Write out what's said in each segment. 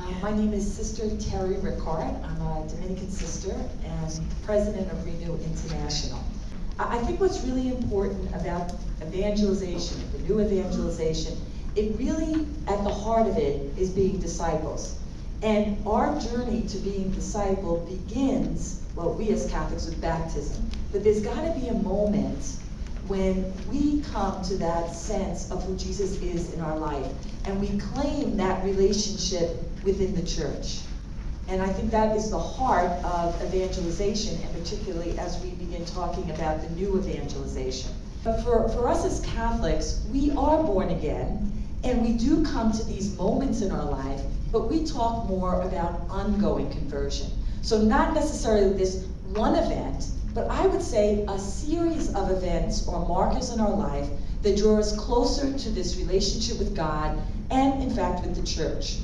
My name is Sister Terry Rickard. I'm a Dominican sister and president of Renew International. I think what's really important about evangelization, the new evangelization, it really, at the heart of it, is being disciples. And our journey to being disciple begins, well, we as Catholics, with baptism. But there's got to be a moment when we come to that sense of who Jesus is in our life, and we claim that relationship within the church. And I think that is the heart of evangelization, and particularly as we begin talking about the new evangelization. But for us as Catholics, we are born again, and we do come to these moments in our life, but we talk more about ongoing conversion. So not necessarily this one event, but I would say a series of events or markers in our life that draw us closer to this relationship with God and, in fact, with the church.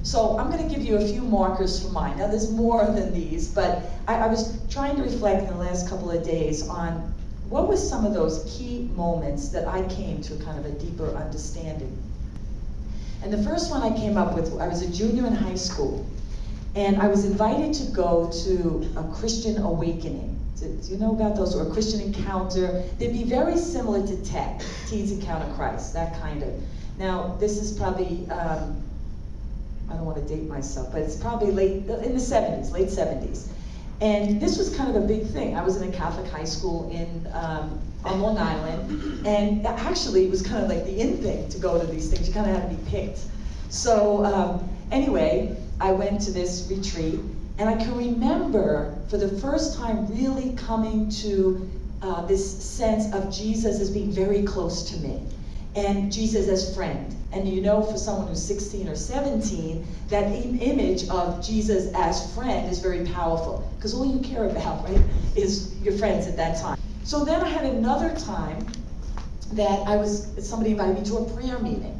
So I'm going to give you a few markers for mine. Now, there's more than these, but I was trying to reflect in the last couple of days on what were some of those key moments that I came to kind of a deeper understanding. And the first one I came up with, I was a junior in high school, and I was invited to go to a Christian awakening. Do you know about those? Or a Christian encounter? They'd be very similar to TEC, Teens Encounter Christ, that kind of. Now, this is probably, I don't want to date myself, but it's probably in the 70s, late 70s. And this was kind of a big thing. I was in a Catholic high school on Long Island, and actually it was kind of like the in thing to go to these things. You kind of had to be picked. So anyway, I went to this retreat, and I can remember for the first time really coming to this sense of Jesus as being very close to me, and Jesus as friend. And you know, for someone who's 16 or 17, that image of Jesus as friend is very powerful, because all you care about, right, is your friends at that time. So then I had another time that somebody invited me to a prayer meeting,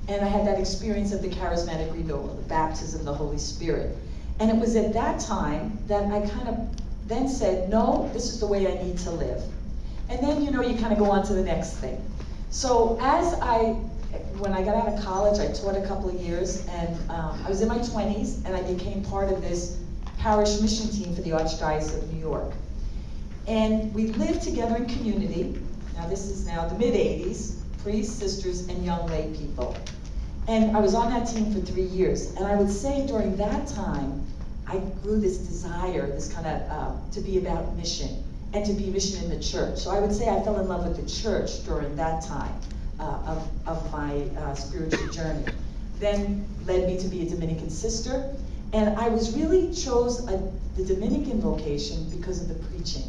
and I had that experience of the charismatic renewal, the baptism of the Holy Spirit. And it was at that time that I kind of then said, no, this is the way I need to live. And then, you know, you kind of go on to the next thing. So when I got out of college, I taught a couple of years, and I was in my 20s, and I became part of this parish mission team for the Archdiocese of New York. And we lived together in community. Now this is now the mid-80s, priests, sisters, and young lay people. And I was on that team for 3 years. And I would say during that time, I grew this desire, this kind of, to be about mission, and to be mission in the church. So I would say I fell in love with the church during that time of my spiritual journey. Then led me to be a Dominican sister. And I really chose the Dominican vocation because of the preaching.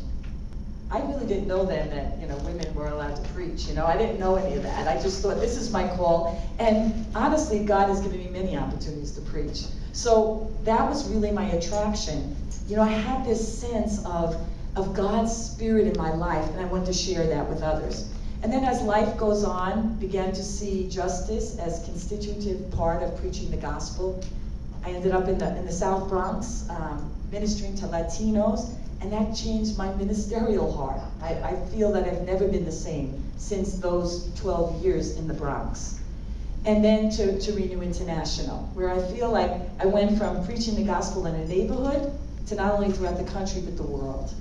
I really didn't know then that, you know, women were allowed to preach. You know, I didn't know any of that. I just thought, this is my call. And honestly, God has given me many opportunities to preach. So that was really my attraction. You know, I had this sense of God's Spirit in my life, and I wanted to share that with others. And then as life goes on, began to see justice as constitutive part of preaching the gospel. I ended up in the South Bronx, ministering to Latinos, and that changed my ministerial heart. I feel that I've never been the same since those 12 years in the Bronx. And then to Renew International, where I feel like I went from preaching the gospel in a neighborhood to not only throughout the country, but the world.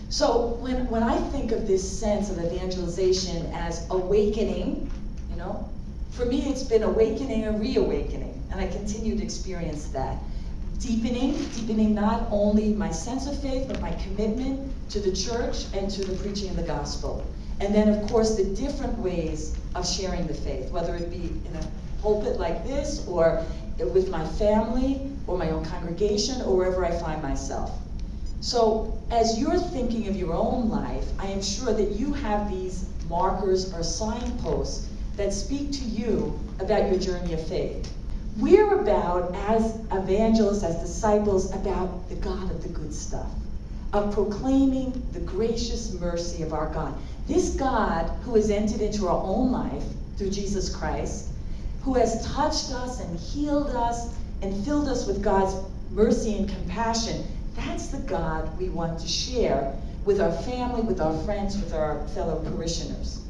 So when I think of this sense of evangelization as awakening, you know, for me it's been awakening and reawakening, and I continue to experience that. Deepening not only my sense of faith, but my commitment to the church and to the preaching of the gospel. And then, of course, the different ways of sharing the faith, whether it be in a pulpit like this, or with my family, or my own congregation, or wherever I find myself. So, as you're thinking of your own life, I am sure that you have these markers or signposts that speak to you about your journey of faith. We're about, as evangelists, as disciples, about the God of the good stuff, of proclaiming the gracious mercy of our God. This God who has entered into our own life through Jesus Christ, who has touched us and healed us and filled us with God's mercy and compassion, that's the God we want to share with our family, with our friends, with our fellow parishioners.